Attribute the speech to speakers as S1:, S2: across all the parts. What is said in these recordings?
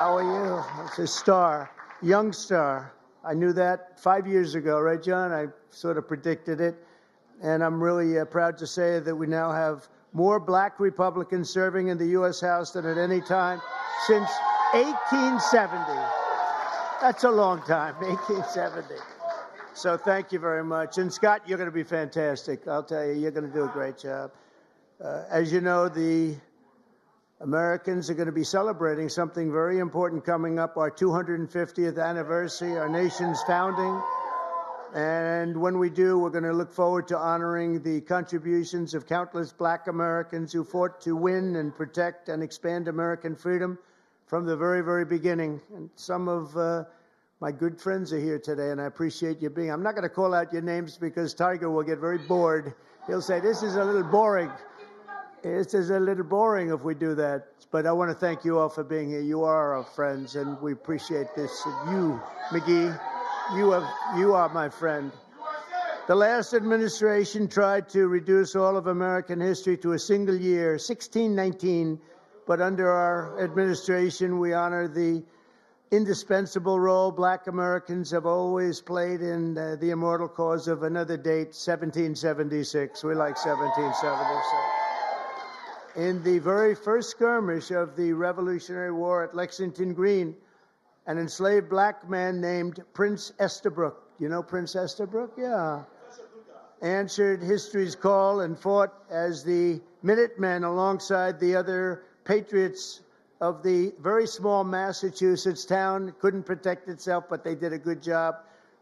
S1: How are you? It's a star, young star. I knew that 5 years ago, right, John? I sort of predicted it. And I'm really proud to say that we now have more black Republicans serving in the U.S. House than at any time since 1870. That's a long time, 1870. So thank you very much. And Scott, you're going to be fantastic. I'll tell you, you're going to do a great job. As you know, the Americans are going to be celebrating something very important coming up, our 250th anniversary, our nation's founding. And when we do, we're going to look forward to honoring the contributions of countless black Americans who fought to win and protect and expand American freedom from the very, very beginning. And some of my good friends are here today, and I appreciate you being. I'm not going to call out your names because Tiger will get very bored. He'll say, this is a little boring. This is a little boring if we do that. But I want to thank you all for being here. You are our friends, and we appreciate this. You, McGee, you are my friend. The last administration tried to reduce all of American history to a single year, 1619. But under our administration, we honor the indispensable role black Americans have always played in the immortal cause of another date, 1776. We like 1776. In the very first skirmish of the Revolutionary War at Lexington Green, an enslaved black man named Prince Esbrook, you know Prince Esbrook? Yeah. Answered history's call and fought as the Minutemen alongside the other patriots of the very small Massachusetts town. Couldn't protect itself, but they did a good job.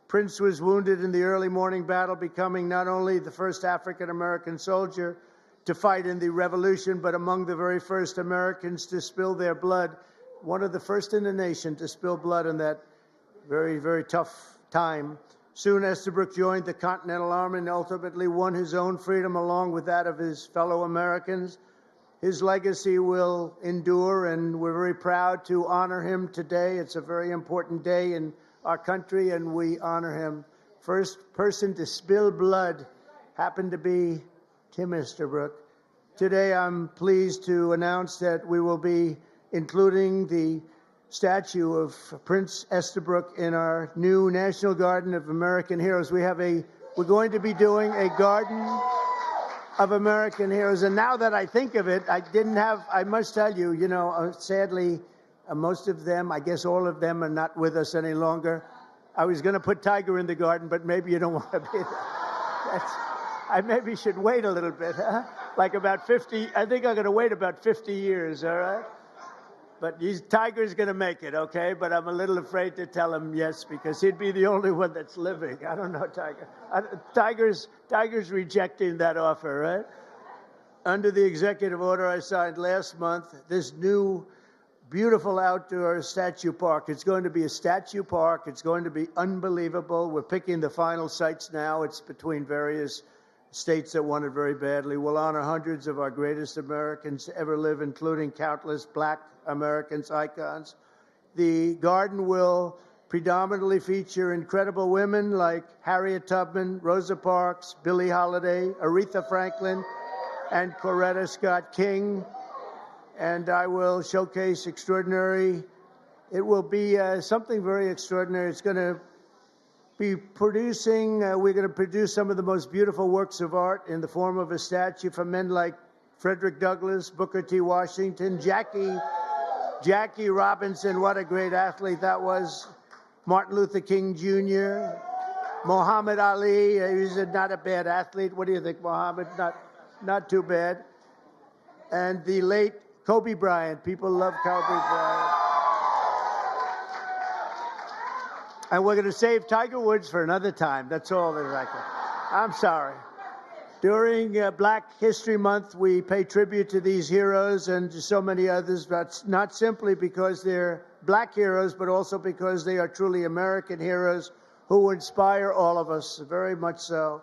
S1: Prince was wounded in the early morning battle, becoming not only the first African-American soldier to fight in the Revolution, but among the very first Americans to spill their blood, one of the first in the nation to spill blood in that very, very tough time. Soon, Esbrook joined the Continental Army and ultimately won his own freedom along with that of his fellow Americans. His legacy will endure, and we're very proud to honor him today. It's a very important day in our country, and we honor him. First person to spill blood happened to be Tim Esbrook. Today, I'm pleased to announce that we will be including the statue of Prince Esbrook in our new National Garden of American Heroes. We're going to be doing a Garden of American Heroes. And now that I think of it, I must tell you, sadly, most of them, I guess all of them are not with us any longer. I was going to put Tiger in the garden, but maybe you don't want to be there. I maybe should wait a little bit, huh? Like about 50, I think I'm going to wait about 50 years, all right? But Tiger's going to make it, okay? But I'm a little afraid to tell him yes, because he'd be the only one that's living. I don't know, Tiger. Tiger's rejecting that offer, right? Under the executive order I signed last month, this new beautiful outdoor statue park. It's going to be a statue park. It's going to be unbelievable. We're picking the final sites now. It's between various states that want it very badly. We'll honor hundreds of our greatest Americans to ever live, including countless black Americans, icons. The garden will predominantly feature incredible women like Harriet Tubman, Rosa Parks, Billie Holiday, Aretha Franklin, and Coretta Scott King. And I will showcase it will be something very extraordinary. It's going to be we're going to produce some of the most beautiful works of art in the form of a statue from men like Frederick Douglass, Booker T. Washington, Jackie Robinson, what a great athlete that was, Martin Luther King Jr., Muhammad Ali, he's not a bad athlete. What do you think, Muhammad? Not too bad. And the late Kobe Bryant. People love Kobe Bryant. And we're going to save Tiger Woods for another time. That's all that I can. I'm sorry. During Black History Month, we pay tribute to these heroes and to so many others, but not simply because they're black heroes, but also because they are truly American heroes who inspire all of us, very much so.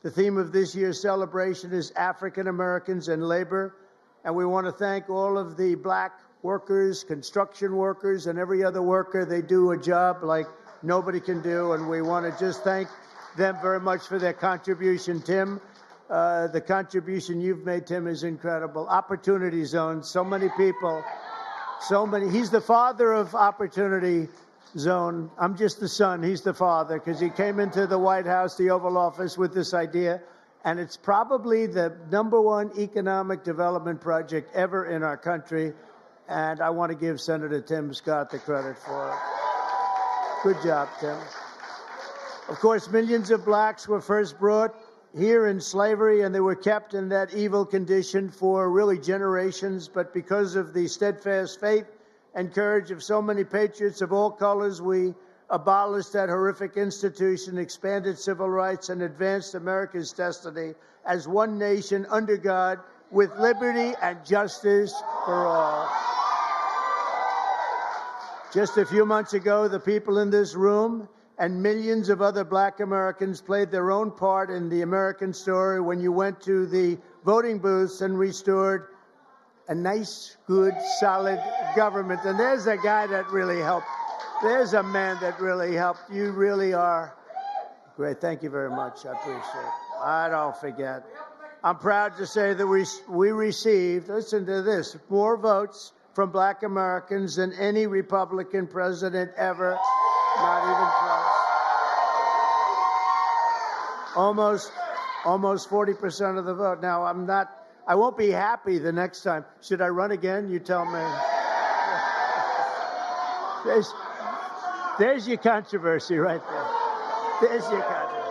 S1: The theme of this year's celebration is African Americans and labor, and we want to thank all of the black workers, construction workers, and every other worker. They do a job like nobody can do, and we want to just thank them very much for their contribution. Tim, the contribution you've made, Tim, is incredible. Opportunity zones, so many people So many. He's the father of Opportunity Zone. I'm just the son. He's the father because he came into the White House, the Oval Office, with this idea. And it's probably the #1 economic development project ever in our country. And I want to give Senator Tim Scott the credit for it. Good job, Tim. Of course, millions of blacks were first brought here in slavery, and they were kept in that evil condition for really generations. But because of the steadfast faith and courage of so many patriots of all colors, we abolished that horrific institution, expanded civil rights, and advanced America's destiny as one nation under God with liberty and justice for all. Just a few months ago, the people in this room and millions of other black Americans played their own part in the American story when you went to the voting booths and restored a nice, good, solid government. And there's a guy that really helped. There's a man that really helped. You really are great. Thank you very much. I appreciate it. I don't forget. I'm proud to say that we received, listen to this, more votes from black Americans than any Republican president ever. Not even close. Almost 40% of the vote. Now, I won't be happy the next time. Should I run again? You tell me. There's your controversy right there. There's your controversy.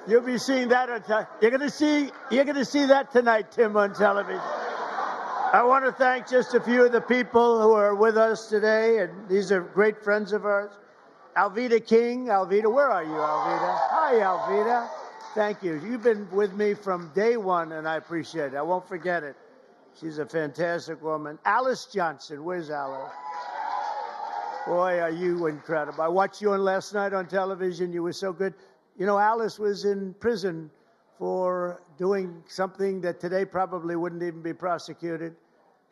S1: You'll be seeing that on you're going to see that tonight, Tim, on television. I want to thank just a few of the people who are with us today, and these are great friends of ours. Alveda King. Alveda, where are you, Alveda? Hi, Alveda. Thank you. You've been with me from day one, and I appreciate it. I won't forget it. She's a fantastic woman. Alice Johnson. Where's Alice? Boy, are you incredible. I watched you on last night on television. You were so good. You know, Alice was in prison for doing something that today probably wouldn't even be prosecuted.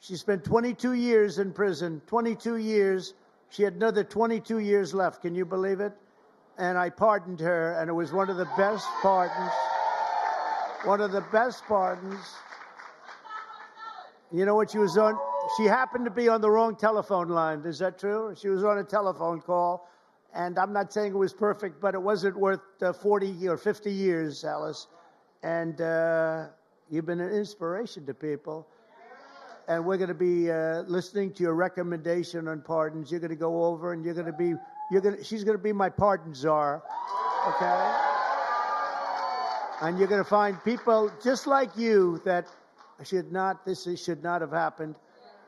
S1: She spent 22 years in prison, 22 years. She had another 22 years left. Can you believe it? And I pardoned her, and it was one of the best pardons. One of the best pardons. You know what she was on? She happened to be on the wrong telephone line. Is that true? She was on a telephone call. And I'm not saying it was perfect, but it wasn't worth 40 or 50 years, Alice. And you've been an inspiration to people. And we're going to be listening to your recommendation on pardons. You're going to go over, and she's going to be my pardon czar, okay? And you're going to find people just like you that this should not have happened.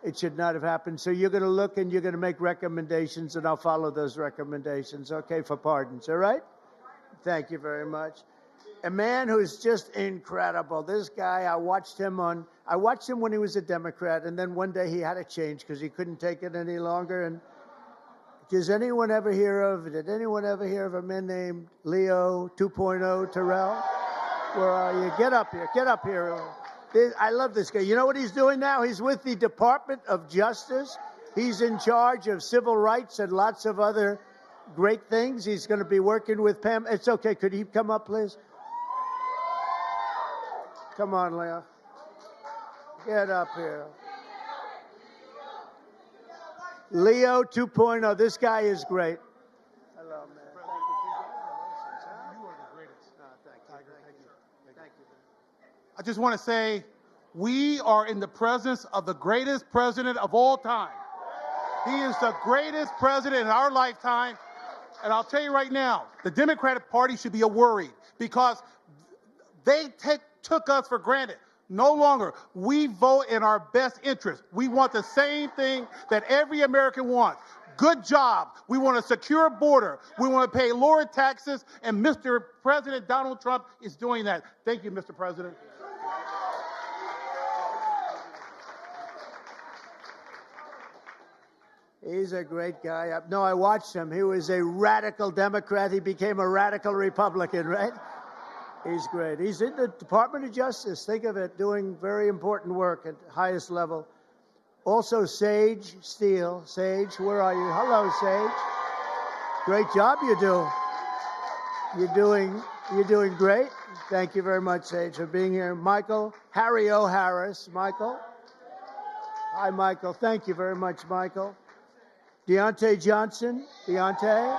S1: It should not have happened. So you're going to look and you're going to make recommendations, and I'll follow those recommendations, okay, for pardons, all right? Thank you very much. A man who's just incredible. This guy, I watched him when he was a Democrat, and then one day he had to change because he couldn't take it any longer. And did anyone ever hear of a man named Leo 2.0 Terrell? Where are you? Get up here. I love this guy. You know what he's doing now? He's with the Department of Justice. He's in charge of civil rights and lots of other great things. He's going to be working with Pam. It's okay. Could he come up, please? Come on, Leo. Get up here. Leo 2.0. This guy is great. Hello, man. Thank you.
S2: You are the greatest.
S1: Thank you.
S2: I just want to say we are in the presence of the greatest president of all time. He is the greatest president in our lifetime. And I'll tell you right now, the Democratic Party should be worried because they took us for granted. No longer. We vote in our best interest. We want the same thing that every American wants. Good job. We want a secure border. We want to pay lower taxes, and Mr. President Donald Trump is doing that. Thank you, Mr. President.
S1: He's a great guy. No, I watched him. He was a radical Democrat. He became a radical Republican, right? He's great. He's in the Department of Justice. Think of it, doing very important work at the highest level. Also, Sage Steele. Sage, where are you? Hello, Sage. Great job you do. You're doing great. Thank you very much, Sage, for being here. Michael, Harry O. Harris. Michael. Hi, Michael. Thank you very much, Michael. Deontay Johnson. Deontay.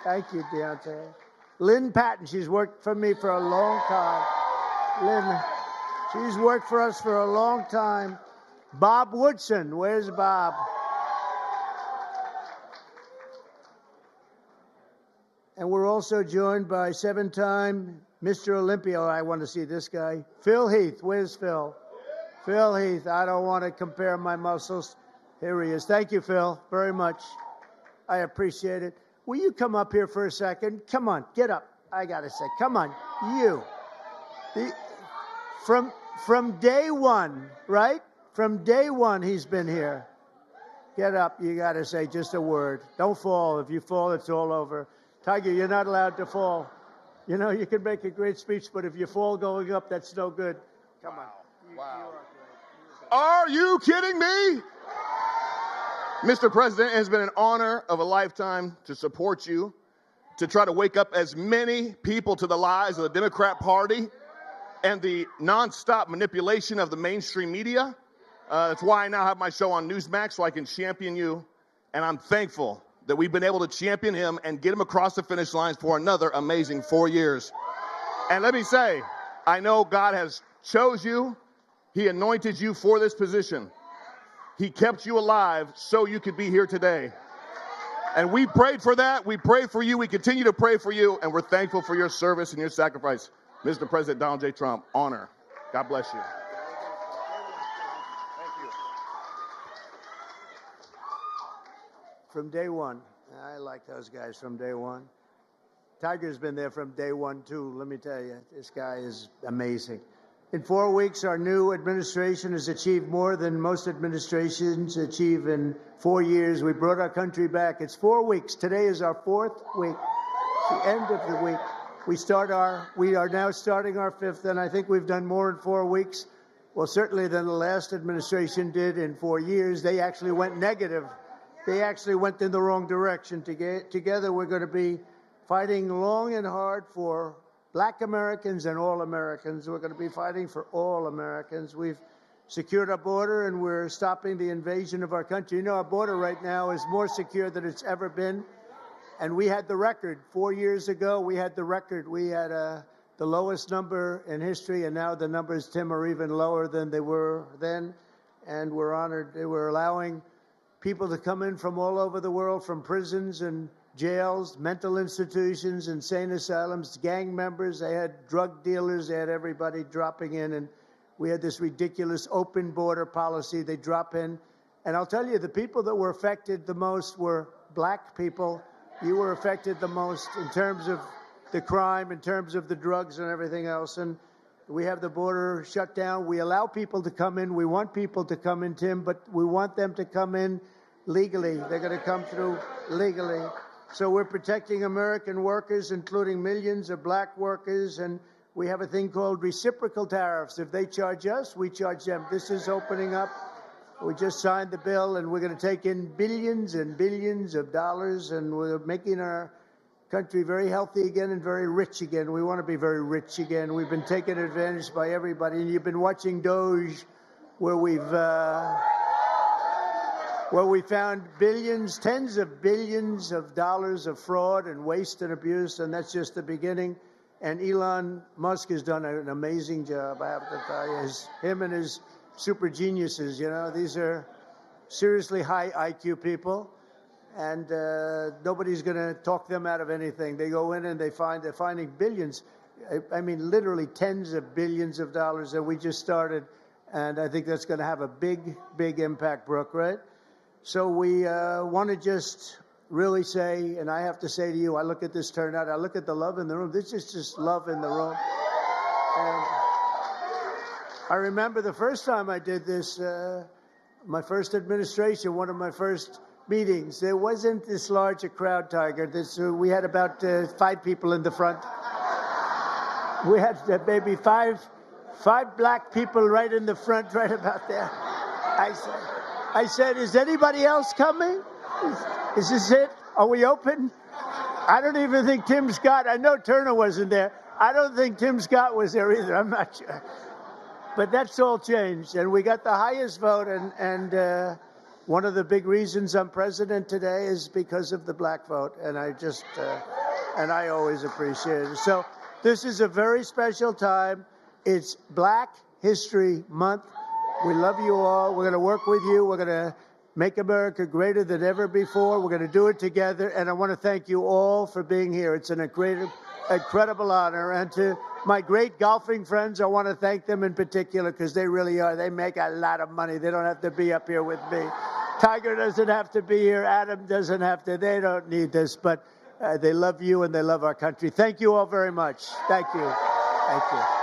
S1: Thank you, Deontay. Lynn Patton. She's worked for me for a long time. Lynn, she's worked for us for a long time. Bob Woodson. Where's Bob? And we're also joined by 7-time Mr. Olympia. I want to see this guy. Phil Heath. Where's Phil? Phil Heath. I don't want to compare my muscles. Here he is. Thank you, Phil, very much. I appreciate it. Will you come up here for a second? Come on, get up. I got to say, come on, you. From day one, right? From day one, he's been here. Get up. You got to say just a word. Don't fall. If you fall, it's all over. Tiger, you're not allowed to fall. You know, you can make a great speech, but if you fall going up, that's no good. Come on.
S3: Wow. Are you kidding me? Mr. President, it has been an honor of a lifetime to support you, to try to wake up as many people to the lies of the Democrat Party and the nonstop manipulation of the mainstream media. That's why I now have my show on Newsmax, so I can champion you, and I'm thankful that we've been able to champion him and get him across the finish lines for another amazing 4 years. And let me say, I know God has chose you. He anointed you for this position. He kept you alive so you could be here today. And we prayed for that. We prayed for you. We continue to pray for you. And we're thankful for your service and your sacrifice. Mr. President Donald J. Trump, honor. God bless you.
S1: From day one. I like those guys from day one. Tiger's been there from day one, too. Let me tell you, this guy is amazing. In 4 weeks, our new administration has achieved more than most administrations achieve in 4 years. We brought our country back. It's 4 weeks. Today is our 4th week. It's the end of the week. We are now starting our 5th, and I think we've done more in 4 weeks. Well, certainly than the last administration did in 4 years. They actually went negative. They actually went in the wrong direction. Together, we're going to be fighting long and hard for Black Americans and all Americans. We're going to be fighting for all Americans. We've secured our border, and we're stopping the invasion of our country. You know, our border right now is more secure than it's ever been. And we had the record. 4 years ago, we had the record. We had the lowest number in history, and now the numbers, Tim, are even lower than they were then. And we're honored. We're allowing people to come in from all over the world, from prisons and jails, mental institutions, insane asylums, gang members. They had drug dealers. They had everybody dropping in. And we had this ridiculous open border policy. They drop in. And I'll tell you, the people that were affected the most were Black people. You were affected the most in terms of the crime, in terms of the drugs and everything else. And we have the border shut down. We allow people to come in. We want people to come in, Tim, but we want them to come in legally. They're going to come through legally. So we're protecting American workers, including millions of Black workers. And we have a thing called reciprocal tariffs. If they charge us, we charge them. This is opening up. We just signed the bill, and we're going to take in billions and billions of dollars, and we're making our country very healthy again and very rich again. We want to be very rich again. We've been taken advantage by everybody, and you've been watching Doge, where we found billions, tens of billions of dollars of fraud and waste and abuse, and that's just the beginning. And Elon Musk has done an amazing job, I have to tell you. Him and his super geniuses, you know, these are seriously high IQ people, and nobody's going to talk them out of anything. They go in and they're finding billions. I mean, literally tens of billions of dollars that we just started, and I think that's going to have a big, big impact, Brooke, right? So we want to just really say, and I have to say to you, I look at this turnout, I look at the love in the room. This is just love in the room. And I remember the first time I did this, my first administration, one of my first meetings, there wasn't this large a crowd, Tiger. We had about 5 people in the front. We had maybe five Black people right in the front, right about there. I said, is anybody else coming? Is this it? Are we open? I don't even think Tim Scott, I know Turner wasn't there. I don't think Tim Scott was there either. I'm not sure. But that's all changed. And we got the highest vote. And one of the big reasons I'm president today is because of the black vote. And I always appreciate it. So this is a very special time. It's Black History Month. We love you all. We're going to work with you. We're going to make America greater than ever before. We're going to do it together. And I want to thank you all for being here. It's an incredible honor. And to my great golfing friends, I want to thank them in particular because they really are. They make a lot of money. They don't have to be up here with me. Tiger doesn't have to be here. Adam doesn't have to. They don't need this. But they love you and they love our country. Thank you all very much. Thank you. Thank you.